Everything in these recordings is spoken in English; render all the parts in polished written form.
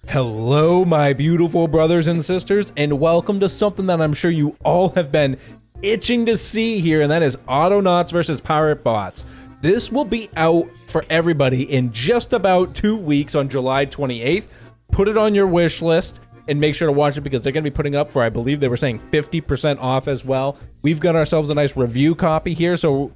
Hello, my beautiful brothers and sisters, and welcome to something that I'm sure you all have been itching to see here, and that is Autonauts versus Piratebots. This will be out for everybody in just about 2 weeks on July 28th. Put it on your wish list and make sure to watch it because they're going to be putting up for, I believe they were saying 50% off as well. We've got ourselves a nice review copy here, so,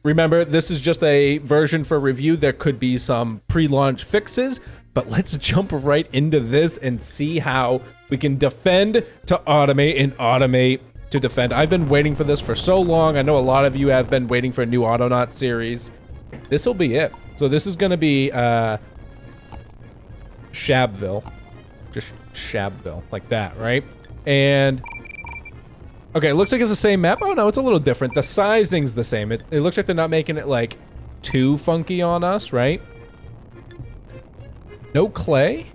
remember, this is just a version for review. There could be some pre-launch fixes, but let's jump right into this and see how we can defend to automate and automate to defend. I've been waiting for this for so long. I know a lot of you have been waiting for a new Autonaut series. This will be it. So this is going to be Shabville. Just Shabville, like that, right? And okay, it looks like it's the same map. Oh no, it's a little different. The sizing's the same. It looks like they're not making it like too funky on us, right? No clay?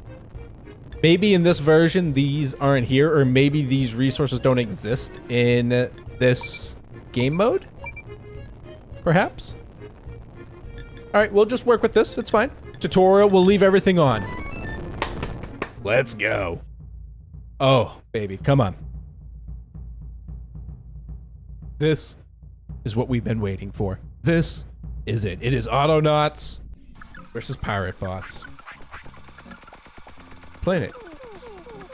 Maybe in this version these aren't here, or maybe these resources don't exist in this game mode? Perhaps? Alright, we'll just work with this, it's fine. Tutorial, we'll leave everything on. Let's go. Oh, baby, come on. This is what we've been waiting for. This is it. It is Autonauts versus Piratebots. Planet.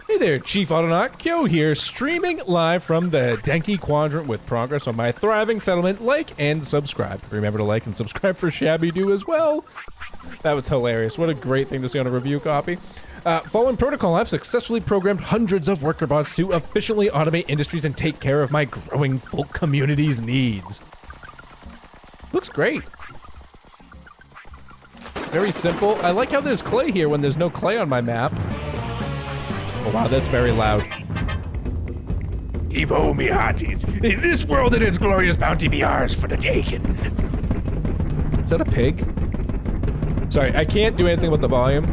Hey there, Chief Autonaut, Kyo here, streaming live from the Denki Quadrant with progress on my thriving settlement. Like and subscribe. Remember to like and subscribe for ShabbyDoo as well. That was hilarious. What a great thing to see on a review copy. Following protocol, I've successfully programmed hundreds of worker bots to efficiently automate industries and take care of my growing folk community's needs. Looks great. Very simple. I like how there's clay here when there's no clay on my map. Oh wow, that's very loud. Evo me hearties. This world and its glorious bounty be ours for the taking. Is that a pig? Sorry, I can't do anything with the volume.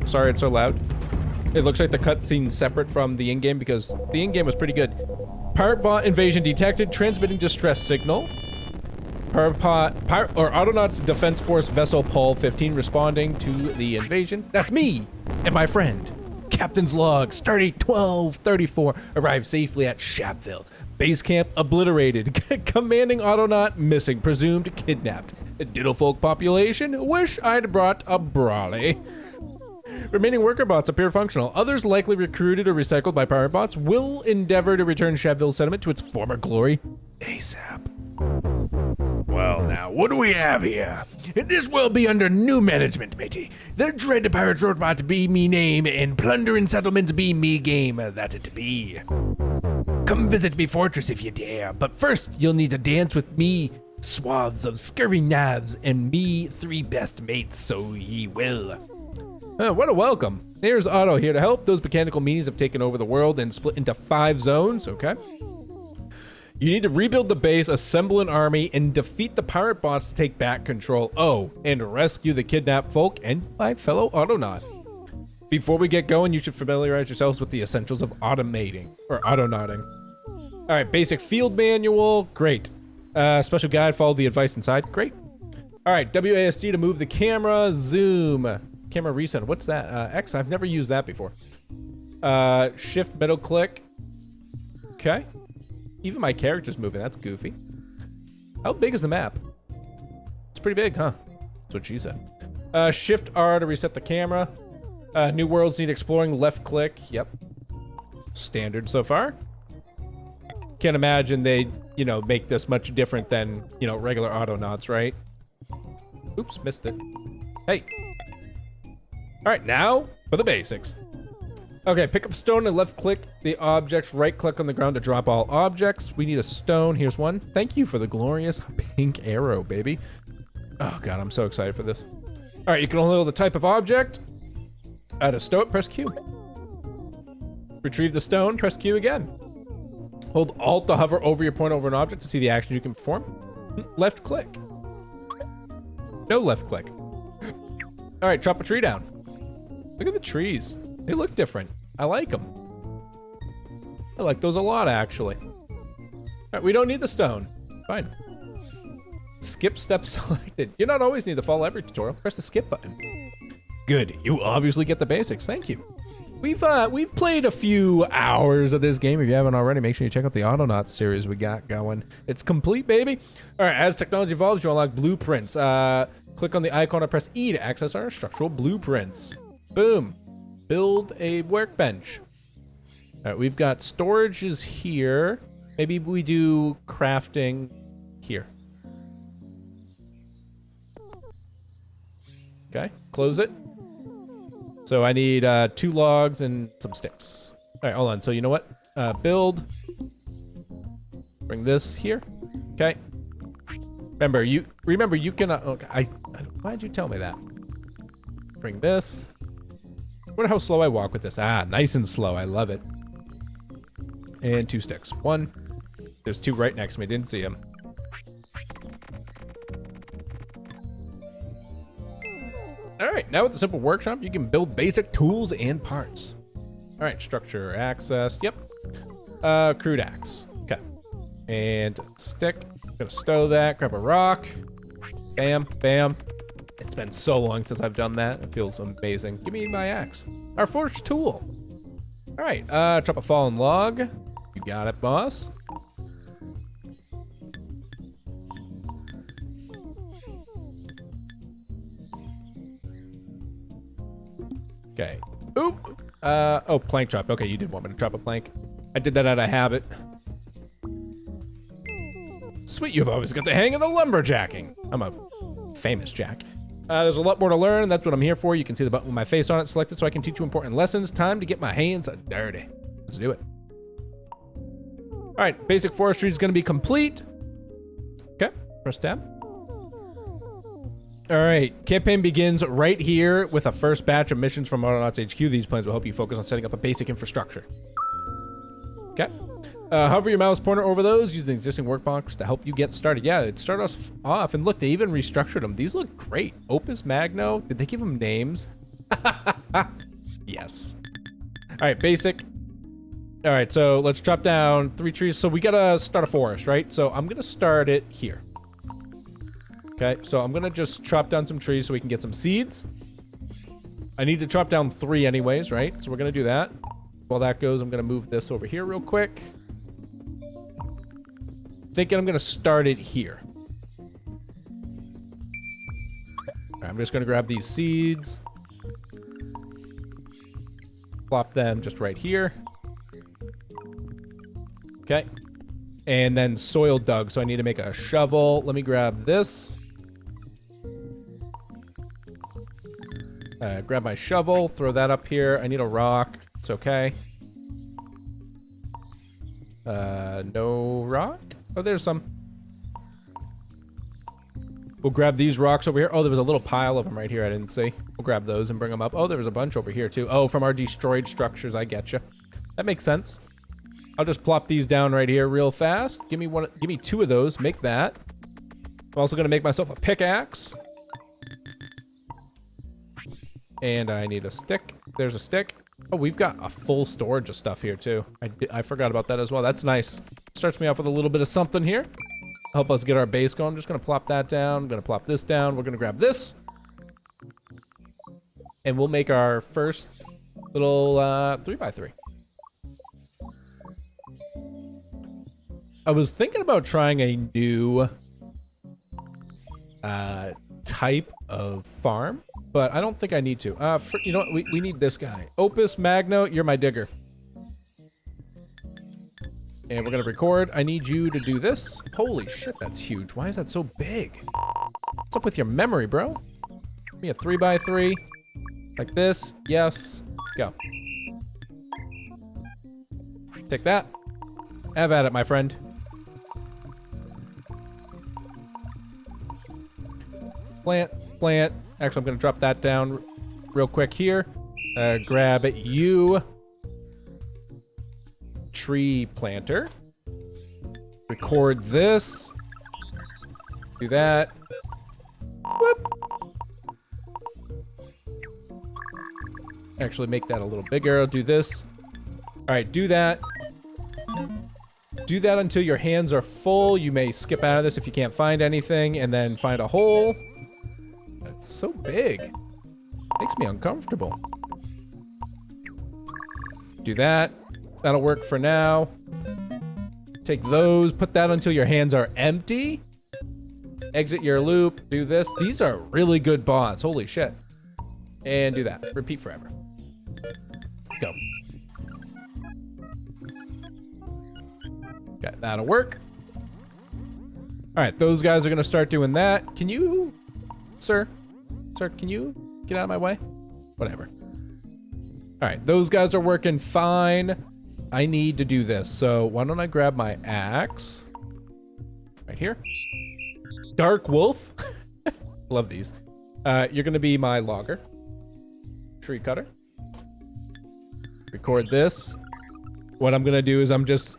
Sorry it's so loud. It looks like the cutscene's separate from the in-game because the in-game was pretty good. Piratebot invasion detected, transmitting distress signal. Autonauts Defence Force vessel Paul 15 responding to the invasion. That's me and my friend. Captain's log, stardate 1234, arrived safely at Shabville. Base camp obliterated. Commanding Autonaut missing, presumed kidnapped. Diddlefolk population, wish I'd brought a brawly. Remaining worker bots appear functional. Others likely recruited or recycled by Piratebots will endeavor to return Shabville settlement to its former glory ASAP. Well, now, what do we have here? This will be under new management, matey. The dread pirate robot be me name, and plundering settlements be me game, that it be. Come visit me fortress if you dare, but first you'll need to dance with me swaths of scurvy nabs and me 3 best mates, so ye will. What a welcome. Here's Otto here to help. Those mechanical meanies have taken over the world and split into 5 zones, okay? You need to rebuild the base, assemble an army, and defeat the pirate bots to take back control. Oh, and rescue the kidnapped folk and my fellow Autonaut. Before we get going, you should familiarize yourselves with the essentials of automating, or autonauting. All right, basic field manual, great. Special guide, follow the advice inside, great. All right, WASD to move the camera, zoom. Camera reset, what's that? X, I've never used that before. Shift middle click, okay. Even my character's moving, that's goofy. How big is the map? It's pretty big, huh? That's what she said. Shift R to reset the camera. New worlds need exploring, left click, yep. Standard so far. Can't imagine they, make this much different than, regular Autonauts, right? Oops, missed it. Hey. All right, now for the basics. Okay, pick up stone and left click the objects, right click on the ground to drop all objects. We need a stone, here's one. Thank you for the glorious pink arrow, baby. Oh God, I'm so excited for this. All right, you can only hold the type of object. To stow it, press Q. Retrieve the stone, press Q again. Hold Alt to hover over your point over an object to see the action you can perform. Left click. No left click. All right, chop a tree down. Look at the trees. They look different. I like them. I like those a lot, actually. All right, we don't need the stone. Fine. Skip step selected. You don't always need to follow every tutorial. Press the skip button. Good. You obviously get the basics. Thank you. We've played a few hours of this game. If you haven't already, make sure you check out the Autonauts series we got going. It's complete, baby. All right, as technology evolves, you unlock blueprints. Click on the icon and press E to access our structural blueprints. Boom. Build a workbench. All right, we've got storages here. Maybe we do crafting here. Okay, close it. So I need 2 logs and some sticks. All right, hold on. So you know what? Build. Bring this here. Okay. Remember you can. Okay, why'd you tell me that? Bring this. Wonder how slow I walk with this. Ah, nice and slow. I love it. And 2 sticks. 1. There's 2 right next to me. Didn't see him. All right, now with the simple workshop, you can build basic tools and parts. All right, structure, access. Yep. Crude axe. Okay. And stick. Gonna stow that. Grab a rock. Bam, bam. It's been so long since I've done that. It feels amazing. Give me my axe. Our forged tool. All right. Chop a fallen log. You got it, boss. Okay. Oop. Oh, plank chop. Okay, you did want me to chop a plank. I did that out of habit. Sweet, you've always got the hang of the lumberjacking. I'm a famous jack. There's a lot more to learn, and that's what I'm here for. You can see the button with my face on it selected so I can teach you important lessons. Time to get my hands dirty. Let's do it. All right, basic forestry is going to be complete. Okay, press tab. All right, campaign begins right here with a first batch of missions from Autonauts HQ. These plans will help you focus on setting up a basic infrastructure. Okay. Hover your mouse pointer over those, use the existing workbox to help you get started. Yeah, it started us off, and look, they even restructured them. These look great. Opus Magno, did they give them names? Yes. All right, basic. All right, so let's chop down 3 trees. So we gotta start a forest, right? So I'm gonna start it here. Okay, so I'm gonna just chop down some trees so we can get some seeds. I need to chop down 3 anyways, right? So we're gonna do that. While that goes, I'm gonna move this over here real quick. Thinking I'm gonna start it here. All right, I'm just gonna grab these seeds. Plop them just right here. Okay. And then soil dug, so I need to make a shovel. Let me grab this. Grab my shovel, throw that up here. I need a rock. It's okay. No rock? Oh, there's some. We'll grab these rocks over here. Oh, there was a little pile of them right here I didn't see. We'll grab those and bring them up. Oh, there was a bunch over here too. Oh, from our destroyed structures. I getcha. That makes sense. I'll just plop these down right here real fast. Give me 2 of those. Make that. I'm also going to make myself a pickaxe. And I need a stick. There's a stick. Oh, we've got a full storage of stuff here too. I forgot about that as well. That's nice. Starts me off with a little bit of something here. Help us get our base going. I'm just going to plop that down. I'm going to plop this down. We're going to grab this. And we'll make our first little 3x3. I was thinking about trying a new type of farm, but I don't think I need to. You know what? We need this guy. Opus Magno, you're my digger. And we're going to record. I need you to do this. Holy shit, that's huge. Why is that so big? What's up with your memory, bro? Give me a 3x3. Like this. Yes. Go. Take that. Have at it, my friend. Plant, plant. Actually, I'm going to drop that down real quick here. Grab you. Tree planter. Record this. Do that. Whoop. Actually, make that a little bigger. I'll do this. All right, do that. Do that until your hands are full. You may skip out of this if you can't find anything, and then find a hole. That's so big. Makes me uncomfortable. Do that. That'll work for now. Take those, put that until your hands are empty. Exit your loop, do this. These are really good bots, holy shit. And do that, repeat forever. Go. Okay, that'll work. All right, those guys are gonna start doing that. Can you, sir, can you get out of my way? Whatever. All right, those guys are working fine. I need to do this, so why don't I grab my axe? Right here. Dark Wolf. Love these. You're gonna be my logger. Tree cutter. Record this. What I'm gonna do is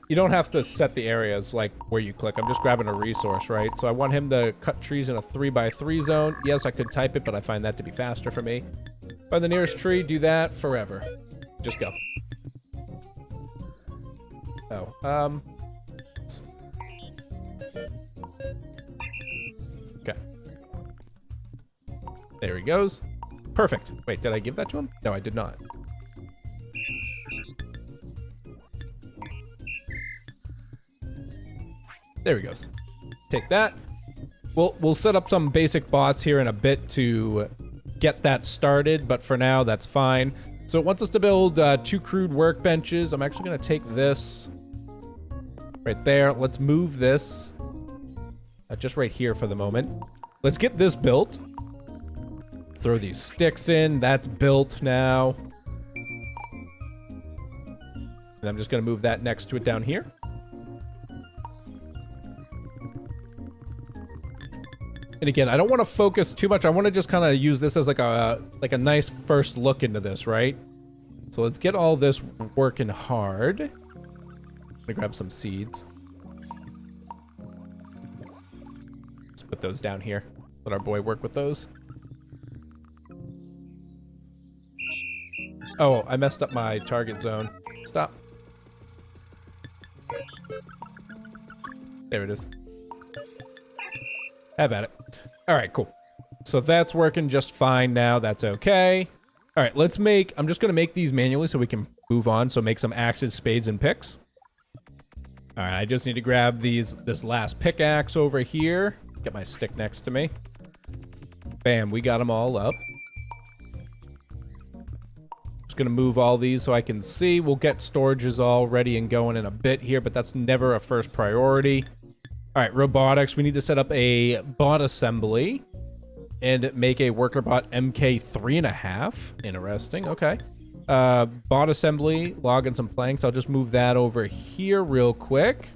you don't have to set the areas like where you click. I'm just grabbing a resource, right? So I want him to cut trees in a 3x3 zone. Yes, I could type it, but I find that to be faster for me. Find the nearest tree, do that forever. Just go. Oh, okay. There he goes. Perfect. Wait, did I give that to him? No, I did not. There he goes. Take that. We'll set up some basic bots here in a bit to get that started, but for now, that's fine. So it wants us to build 2 crude workbenches. I'm actually going to take this right there. Let's move this just right here for the moment. Let's get this built. Throw these sticks in. That's built now. And I'm just going to move that next to it down here. And again, I don't want to focus too much. I want to just kind of use this as like a nice first look into this, right? So let's get all this working hard. I'm gonna grab some seeds. Let's put those down here. Let our boy work with those. Oh, I messed up my target zone. Stop. There it is. Have at it. All right, cool. So that's working just fine now. That's okay. All right, I'm just going to make these manually so we can move on. So make some axes, spades, and picks. All right, I just need to grab this last pickaxe over here. Get my stick next to me. Bam, we got them all up. Just going to move all these so I can see. We'll get storages all ready and going in a bit here, but that's never a first priority. All right, robotics. We need to set up a bot assembly and make a worker bot MK 3.5. Interesting. Okay. Bot assembly, log in some planks. I'll just move that over here real quick.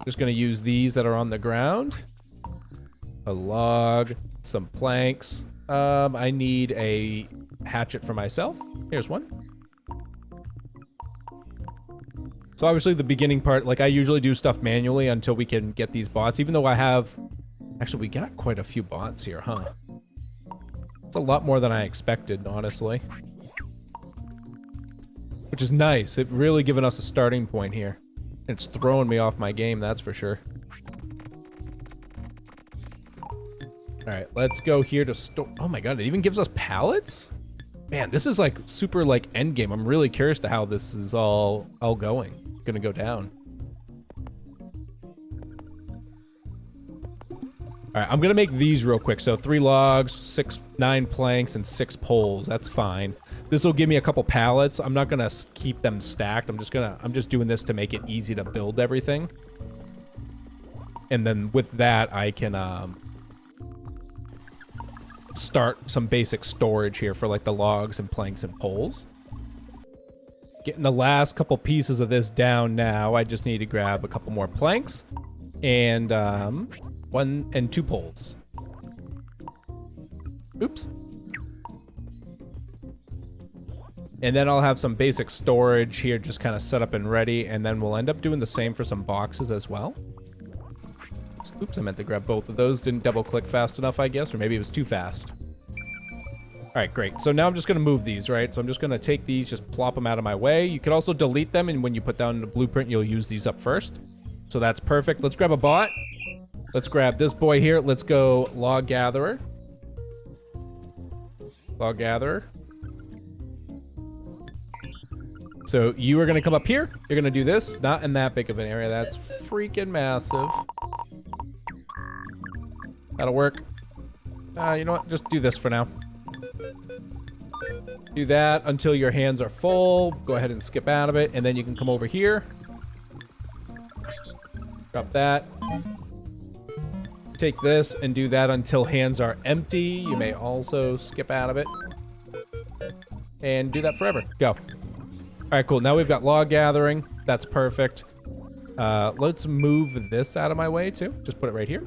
Just going to use these that are on the ground. A log, some planks. I need a hatchet for myself. Here's one. So obviously the beginning part, like I usually do stuff manually until we can get these bots, even though I have, actually we got quite a few bots here, huh? It's a lot more than I expected, honestly. Which is nice. It really given us a starting point here. It's throwing me off my game, that's for sure. All right, let's go here to store. Oh my God, it even gives us pallets? Man, this is like super like end game. I'm really curious to how this is all going. Gonna go down. All right, I'm gonna make these real quick. So 3 logs, 9 planks, and 6 poles. That's fine. This will give me a couple pallets. I'm not gonna keep them stacked. I'm just doing this to make it easy to build everything. And then with that, I can start some basic storage here for like the logs and planks and poles. Getting the last couple pieces of this down now. I just need to grab a couple more planks and 1 and 2 poles. Oops. And then I'll have some basic storage here just kind of set up and ready, and then we'll end up doing the same for some boxes as well. Oops, I meant to grab both of those. Didn't double click fast enough, I guess, or maybe it was too fast. All right, great. So now I'm just going to move these, right? So I'm just going to take these, just plop them out of my way. You can also delete them, and when you put down the blueprint, you'll use these up first. So that's perfect. Let's grab a bot. Let's grab this boy here. Let's go log gatherer. Log gatherer. So you are going to come up here. You're going to do this. Not in that big of an area. That's freaking massive. That'll work. You know what? Just do this for now. Do that until your hands are full. Go ahead and skip out of it. And then you can come over here. Drop that. Take this and do that until hands are empty. You may also skip out of it. And do that forever. Go. All right, cool. Now we've got log gathering. That's perfect. Let's move this out of my way too. Just put it right here.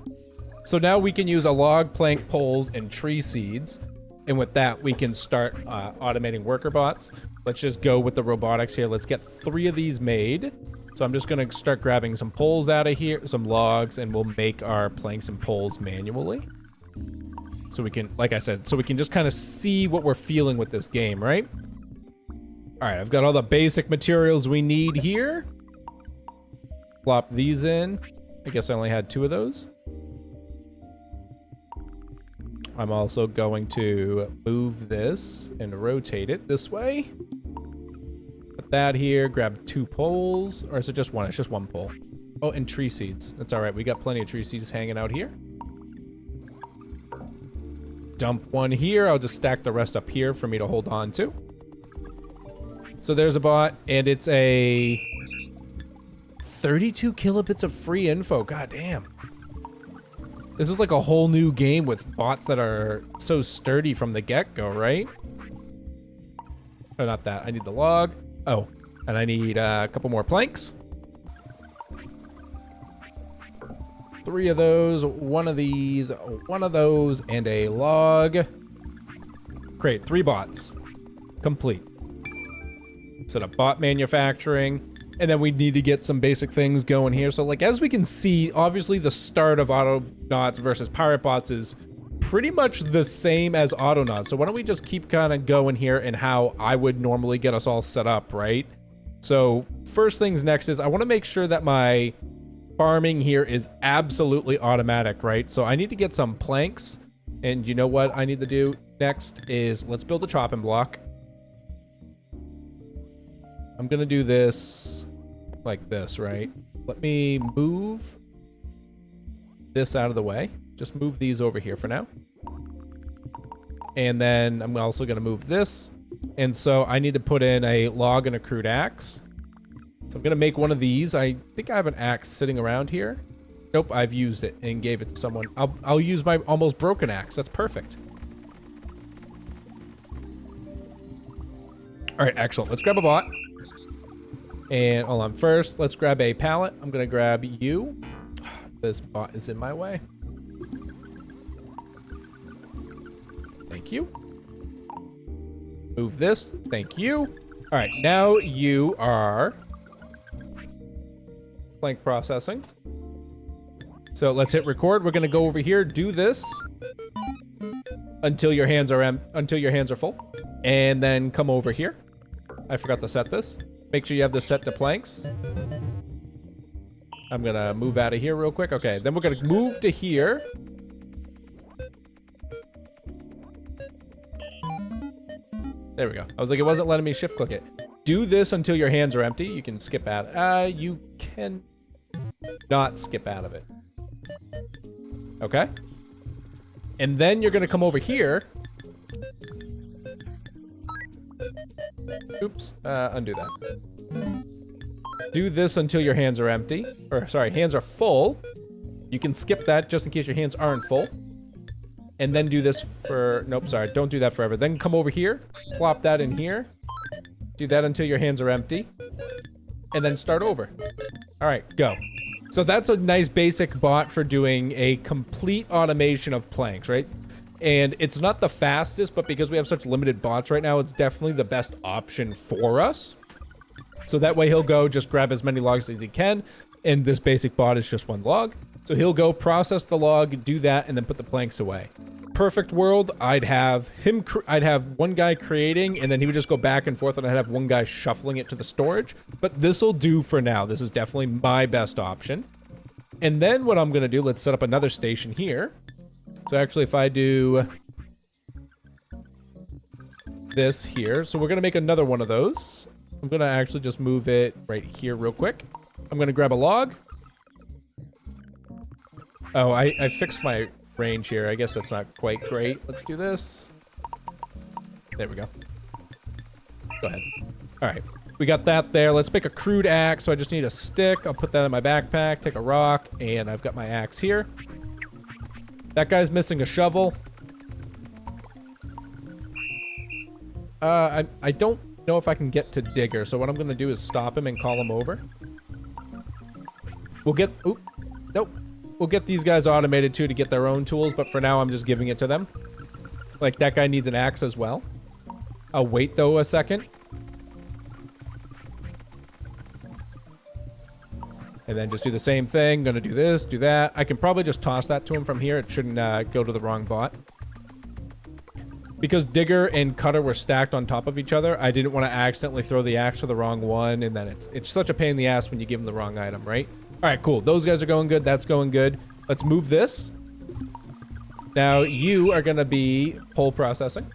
So now we can use a log, plank, poles, and tree seeds. And with that, we can start automating worker bots. Let's just go with the robotics here. Let's get 3 of these made. So I'm just going to start grabbing some poles out of here, some logs, and we'll make our planks and poles manually. So we can, like I said, so we can just kind of see what we're feeling with this game, right? All right, I've got all the basic materials we need here. Plop these in. I guess I only had 2 of those. I'm also going to move this and rotate it this way. Put that here, grab 2 poles, or is it just 1? It's just 1 pole. Oh, and tree seeds. That's all right. We got plenty of tree seeds hanging out here. Dump 1 here. I'll just stack the rest up here for me to hold on to. So there's a bot, and it's a 32 kilobits of free info. God damn. This is like a whole new game with bots that are so sturdy from the get-go, right? Oh, not that. I need the log. Oh, and I need a couple more planks. 3 of those, 1 of these, 1 of those, and a log. Great, 3 bots. Complete. Set up bot manufacturing. And then we need to get some basic things going here. So, like, as we can see, obviously the start of Autonauts versus Piratebots is pretty much the same as Autonauts. So why don't we just keep kind of going here and how I would normally get us all set up, right? So first things next is I want to make sure that my farming here is absolutely automatic, right? So I need to get some planks. And you know what I need to do next is let's build a chopping block. I'm going to do this like this, right? Let me move this out of the way. Just move these over here for now. And then I'm also going to move this. And so I need to put in a log and a crude axe. So I'm going to make one of these. I think I have an axe sitting around here. Nope, I've used it and gave it to someone. I'll use my almost broken axe. That's perfect. All right, excellent. Let's grab a bot. And hold on, first, let's grab a pallet. I'm going to grab you. This bot is in my way. Thank you. Move this. Thank you. All right, now you are plank processing. So let's hit record. We're going to go over here, do this until your hands are full, and then come over here. I forgot to set this. Make sure you have this set to planks. I'm going to move out of here real quick. Okay, then we're going to move to here. There we go. I was like, it wasn't letting me shift click it. Do this until your hands are empty. You can skip out. You can not skip out of it. Okay. And then you're going to come over here. Oops. Undo that. Do this until your hands are empty. Or, sorry, hands are full. You can skip that just in case your hands aren't full. And then do this for... Nope, sorry. Don't do that forever. Then come over here. Plop that in here. Do that until your hands are empty. And then start over. All right, go. So that's a nice basic bot for doing a complete automation of planks, right? And it's not the fastest, but because we have such limited bots right now, it's definitely the best option for us. So that way he'll go just grab as many logs as he can. And this basic bot is just 1 log. So he'll go process the log, do that, and then put the planks away. Perfect world, I'd have 1 guy creating, and then he would just go back and forth, and I'd have 1 guy shuffling it to the storage. But this'll do for now. This is definitely my best option. And then what I'm going to do, let's set up another station here. So actually, if I do this here. So we're going to make another one of those. I'm going to actually just move it right here real quick. I'm going to grab a log. Oh, I fixed my range here. I guess that's not quite great. Let's do this. There we go. Go ahead. All right. We got that there. Let's make a crude axe. So I just need a stick. I'll put that in my backpack. Take a rock. And I've got my axe here. That guy's missing a shovel. I don't know if I can get to Digger. So what I'm going to do is stop him and call him over. We'll get... Oop. Nope. We'll get these guys automated too to get their own tools. But for now, I'm just giving it to them. Like, that guy needs an axe as well. I'll wait, though, a second. And then just do the same thing. Gonna do this, do that. I can probably just toss that to him from here. It shouldn't go to the wrong bot. Because Digger and Cutter were stacked on top of each other, I didn't want to accidentally throw the axe to the wrong one, and then it's such a pain in the ass when you give them the wrong item, right? All right, cool. Those guys are going good. That's going good. Let's move this. Now, you are going to be pole processing.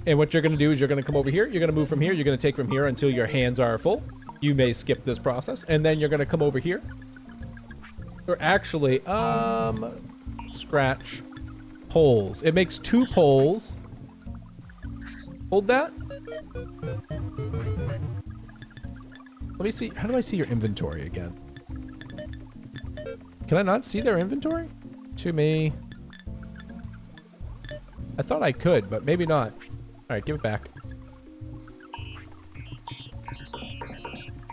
And what you're going to do is you're going to come over here. You're going to move from here. You're going to take from here until your hands are full. You may skip this process. And then you're going to come over here. Or actually, scratch poles. It makes 2 poles. Hold that. Let me see. How do I see your inventory again? Can I not see their inventory? To me. I thought I could, but maybe not. All right, give it back.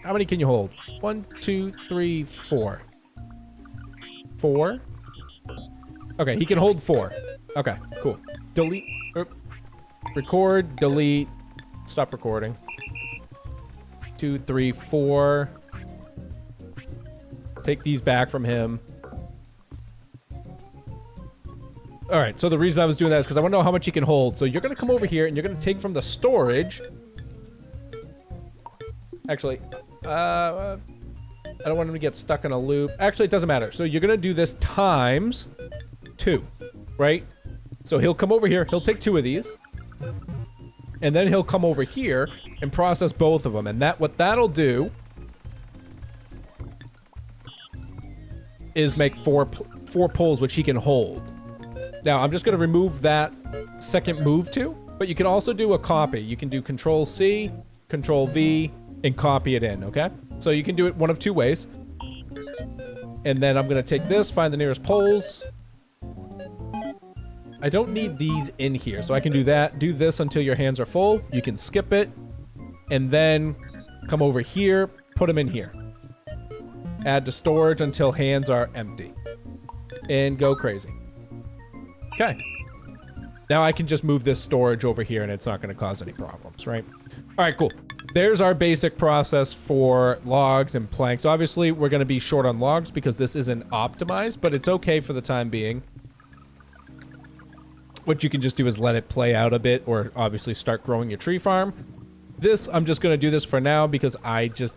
How many can you hold? 1, 2, 3, 4. 4? Okay, he can hold 4. Okay, cool. Delete. Record, delete. Stop recording. 2, 3, 4. Take these back from him. All right, so the reason I was doing that is because I want to know how much he can hold. So you're going to come over here, and you're going to take from the storage. Actually, I don't want him to get stuck in a loop. Actually, it doesn't matter. So you're going to do this times 2, right? So he'll come over here. He'll take 2 of these. And then he'll come over here and process both of them. And what that'll do is make four poles, which he can hold. Now, I'm just going to remove that second move to, but you can also do a copy. You can do Control-C, Control-V, and copy it in, okay? So you can do it one of 2 ways. And then I'm going to take this, find the nearest poles. I don't need these in here, so I can do that. Do this until your hands are full. You can skip it, and then come over here, put them in here. Add to storage until hands are empty. And go crazy. Okay. Now I can just move this storage over here and it's not going to cause any problems, right? All right, cool. There's our basic process for logs and planks. Obviously, we're going to be short on logs because this isn't optimized, but it's okay for the time being. What you can just do is let it play out a bit or obviously start growing your tree farm. This, I'm just going to do this for now because I just...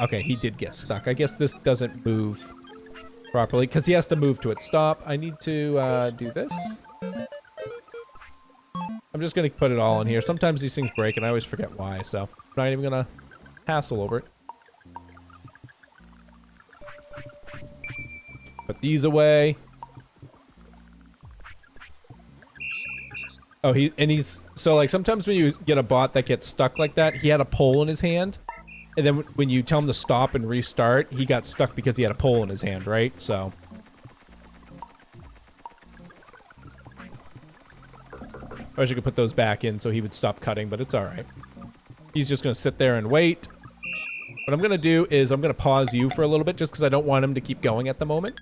okay, he did get stuck. I guess this doesn't move properly because he has to move to it. Stop. I need to do this. I'm just going to put it all in here. Sometimes these things break and I always forget why, so I'm not even going to hassle over it. Put these away. Oh, he's so like sometimes when you get a bot that gets stuck like that, he had a pole in his hand. And then when you tell him to stop and restart, he got stuck because he had a pole in his hand, right? So. I wish I could put those back in so he would stop cutting, but it's all right. He's just going to sit there and wait. What I'm going to do is I'm going to pause you for a little bit just because I don't want him to keep going at the moment.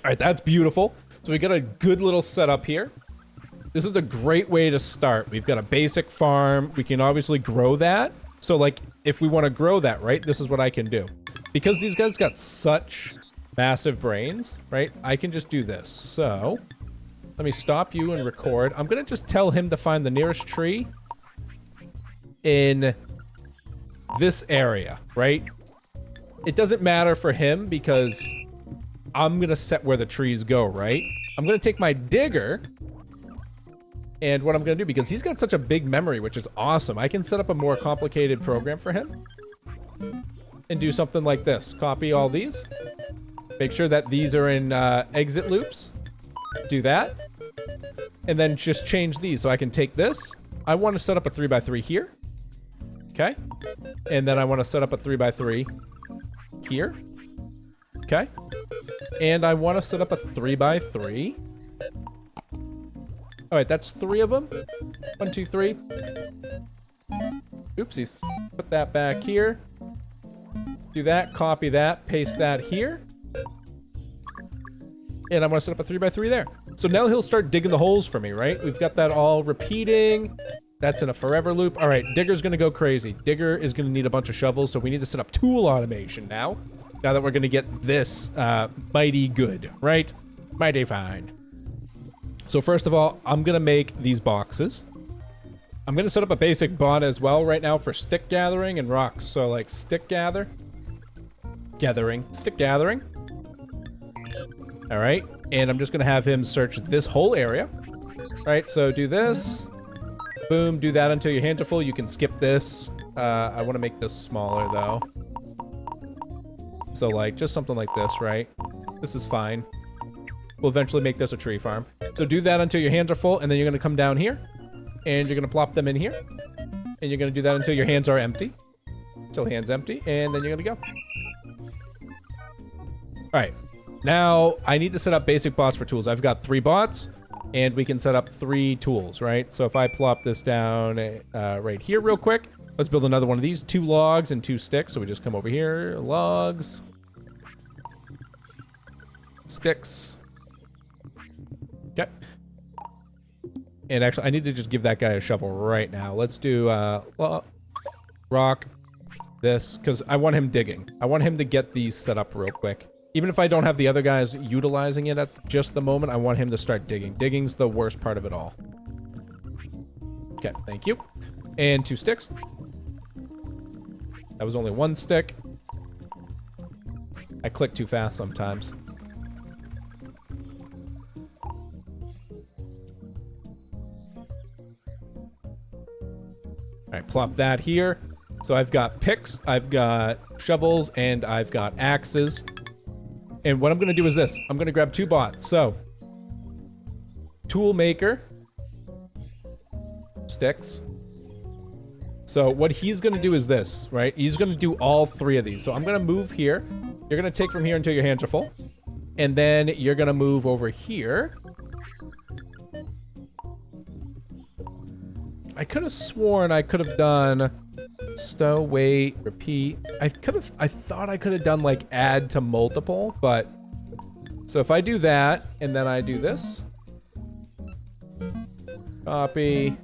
All right, that's beautiful. So we got a good little setup here. This is a great way to start. We've got a basic farm. We can obviously grow that. So, like, if we want to grow that, right, this is what I can do. Because these guys got such massive brains, right, I can just do this. So, let me stop you and record. I'm going to just tell him to find the nearest tree in this area, right? It doesn't matter for him because I'm going to set where the trees go, right? I'm gonna take my digger, and what I'm gonna do, because he's got such a big memory, which is awesome, I can set up a more complicated program for him and do something like this. Copy all these. Make sure that these are in exit loops. Do that. And then just change these. So I can take this. I want to set up a 3x3 here. Okay. And then I want to set up a 3x3 here. Okay. And I want to set up a 3x3. All right, that's 3 of them. 1, 2, 3. Oopsies. Put that back here. Do that, copy that, paste that here. And I want to set up a 3x3 there. So now he'll start digging the holes for me, right? We've got that all repeating. That's in a forever loop. All right, Digger's going to go crazy. Digger is going to need a bunch of shovels, so we need to set up tool automation now. Now that we're going to get this mighty good, right? Mighty fine. So first of all, I'm going to make these boxes. I'm going to set up a basic bot as well right now for stick gathering and rocks. So like stick gathering. All right, and I'm just gonna have him search this whole area. All right, so do this. Boom, do that until your hands are full. You can skip this. I wanna make this smaller though. So like, just something like this, right? This is fine. We'll eventually make this a tree farm. So do that until your hands are full, and then you're gonna come down here, and you're gonna plop them in here. And you're gonna do that until your hands are empty. Until hands empty, and then you're gonna go. All right, now I need to set up basic bots for tools. I've got 3 bots, and we can set up 3 tools, right? So if I plop this down right here real quick, let's build another one of these. 2 logs and 2 sticks. So we just come over here, logs, sticks. Okay. And actually, I need to just give that guy a shovel right now. Let's do rock, this, because I want him digging. I want him to get these set up real quick. Even if I don't have the other guys utilizing it at just the moment, I want him to start digging. Digging's the worst part of it all. Okay, thank you. And 2 sticks. That was only 1 stick. I click too fast sometimes. All right, plop that here. So I've got picks, I've got shovels, and I've got axes. And what I'm going to do is this. I'm going to grab 2 bots. So, tool maker, sticks. So what he's going to do is this, right? He's going to do all 3 of these. So I'm going to move here. You're going to take from here until your hands are full. And then you're going to move over here. I could have sworn I could have done stow, wait, repeat. I thought I could have done like add to multiple, but so if I do that and then I do this, copy,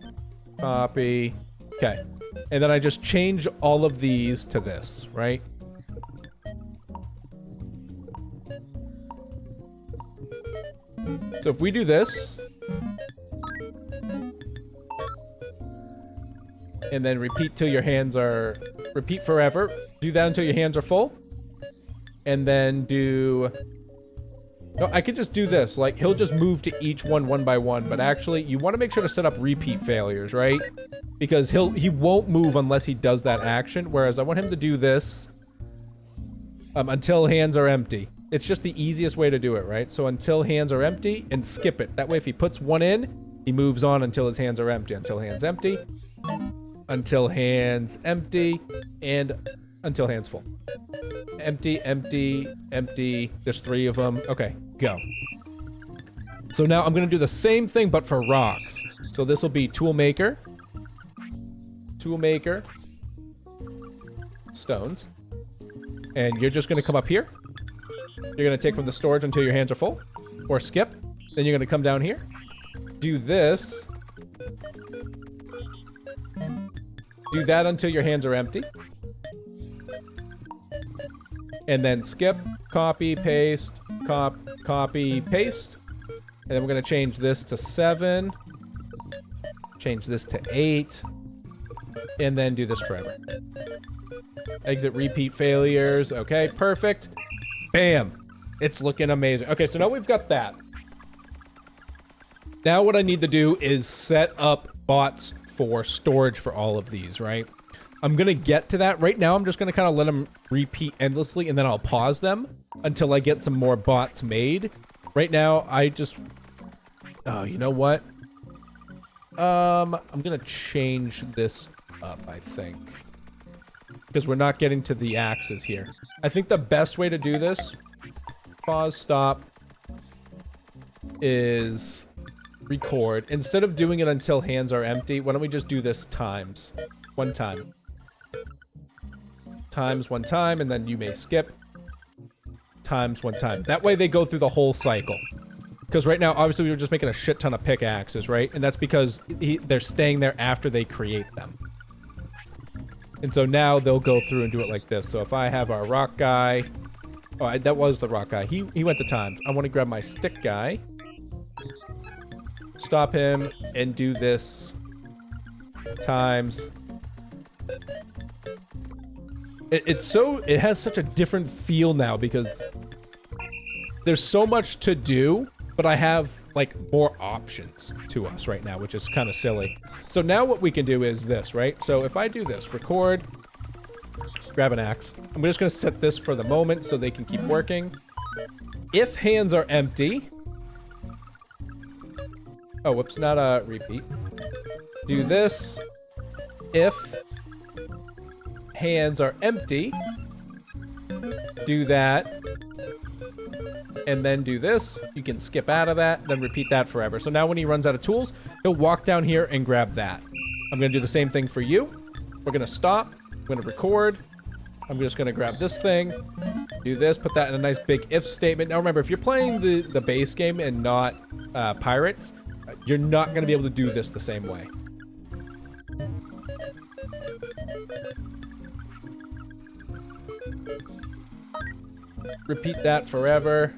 copy, okay, and then I just change all of these to this, right? So if we do this, and then repeat till your hands are... Repeat forever. Do that until your hands are full. And then do... No, I could just do this. Like, he'll just move to each one by one. But actually, you want to make sure to set up repeat failures, right? Because he won't move unless he does that action. Whereas I want him to do this until hands are empty. It's just the easiest way to do it, right? So until hands are empty, and skip it. That way, if he puts 1 in, he moves on until his hands are empty. Until hands empty. Until hands empty, and until hands full. Empty, empty, empty. There's 3 of them. Okay, go. So now I'm going to do the same thing, but for rocks. So this will be tool maker, stones. And you're just going to come up here. You're going to take from the storage until your hands are full, or skip. Then you're going to come down here, do this. Do that until your hands are empty. And then skip, copy, paste, copy, paste. And then we're going to change this to 7. Change this to 8. And then do this forever. Exit repeat failures. Okay, perfect. Bam. It's looking amazing. Okay, so now we've got that. Now what I need to do is set up bots for storage for all of these, right? I'm going to get to that. Right now, I'm just going to kind of let them repeat endlessly, and then I'll pause them until I get some more bots made. Right now, I just... Oh, you know what? I'm going to change this up, I think. Because we're not getting to the axes here. I think the best way to do this, pause, stop, is record. Instead of doing it until hands are empty, why don't we just do this times? One time. Times one time, and then you may skip. Times one time. That way they go through the whole cycle. Because right now, obviously, we were just making a shit ton of pickaxes, right? And that's because they're staying there after they create them. And so now they'll go through and do it like this. So if I have our rock guy... Oh, that was the rock guy. He went to times. I want to grab my stick guy. Stop him and do this times. It has such a different feel now because there's so much to do, but I have like more options to us right now, which is kind of silly. So now what we can do is this, right? So if I do this, record, grab an axe. I'm just going to set this for the moment so they can keep working. If hands are empty... Oh, whoops, not a repeat. Do this. If hands are empty, do that. And then do this. You can skip out of that, then repeat that forever. So now when he runs out of tools, he'll walk down here and grab that. I'm going to do the same thing for you. We're going to stop. I'm going to record. I'm just going to grab this thing, do this, put that in a nice big if statement. Now remember, if you're playing the base game and not Pirates, you're not going to be able to do this the same way. Repeat that forever.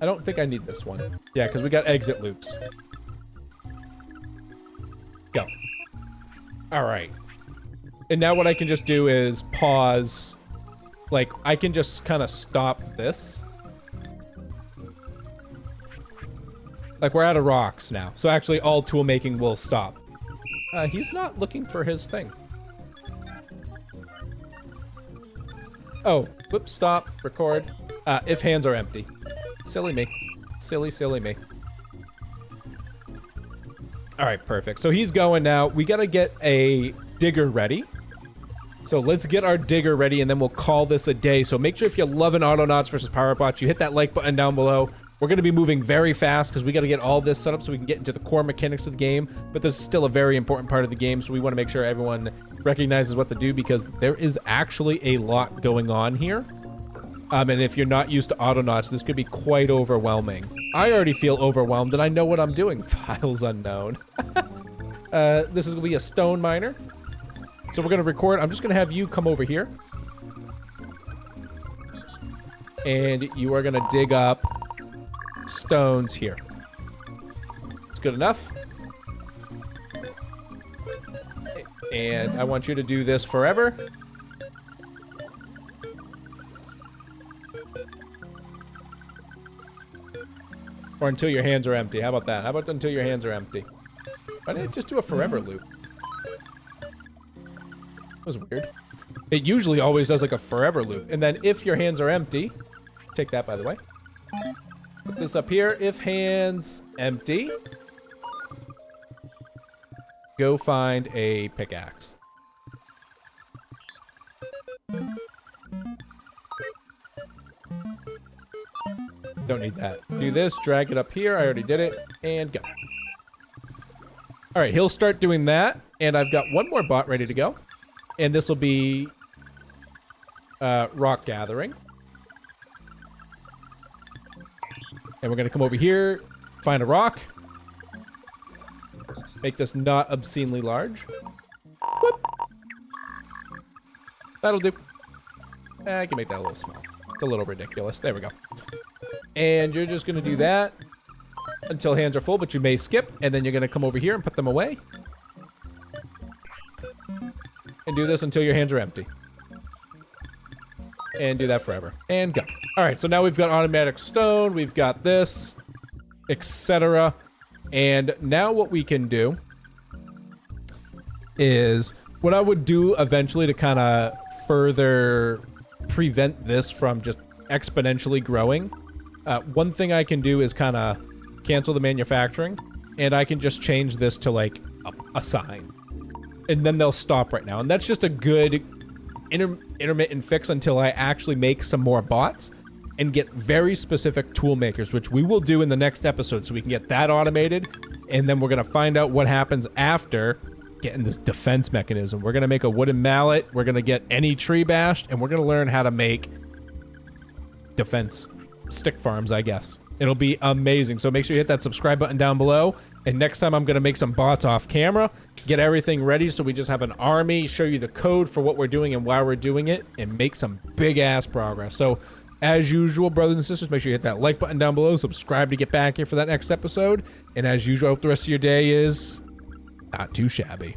I don't think I need this one. Yeah, because we got exit loops. Go. All right. And now what I can just do is pause. Like, I can just kind of stop this. Like, we're out of rocks now. So actually, all tool making will stop. He's not looking for his thing. Oh, whoops, stop, record. If hands are empty. Silly me. Silly, silly me. All right, perfect. So he's going now. We got to get a digger ready. So let's get our digger ready, and then we'll call this a day. So make sure if you're loving Autonauts versus Piratebots, you hit that like button down below. We're going to be moving very fast because we got to get all this set up so we can get into the core mechanics of the game. But this is still a very important part of the game, so we want to make sure everyone recognizes what to do because there is actually a lot going on here. And if you're not used to Autonauts, this could be quite overwhelming. I already feel overwhelmed, and I know what I'm doing. Files unknown. This is going to be a stone miner. So we're going to record. I'm just going to have you come over here. And you are going to dig up stones here. It's good enough. And I want you to do this forever. Or until your hands are empty. How about that? How about until your hands are empty? Why didn't it just do a forever loop? That was weird. It usually always does like a forever loop. And then if your hands are empty, take that by the way. Put this up here. If hands empty, go find a pickaxe. Don't need that. Do this, drag it up here. I already did it, and go. All right, he'll start doing that, and I've got one more bot ready to go. And this will be rock gathering. And we're going to come over here, find a rock. Make this not obscenely large. Whoop. That'll do. I can make that a little small. It's a little ridiculous. There we go. And you're just going to do that until hands are full, but you may skip. And then you're going to come over here and put them away. And do this until your hands are empty. And do that forever. And go. All right, so now we've got automatic stone. We've got this, etc. And now what we can do is what I would do eventually to kind of further prevent this from just exponentially growing. One thing I can do is kind of cancel the manufacturing, and I can just change this to like a sign. And then they'll stop right now. And that's just a good intermittent fix until I actually make some more bots and get very specific tool makers, which we will do in the next episode, so we can get that automated. And then we're going to find out what happens after getting this defense mechanism. We're going to make a wooden mallet. We're going to get any tree bashed, and we're going to learn how to make defense stick farms, I guess. It'll be amazing. So make sure you hit that subscribe button down below. And next time I'm going to make some bots off camera, get everything ready so we just have an army, show you the code for what we're doing and why we're doing it, and make some big ass progress. So as usual, brothers and sisters, make sure you hit that like button down below, subscribe to get back here for that next episode. And as usual, I hope the rest of your day is not too shabby.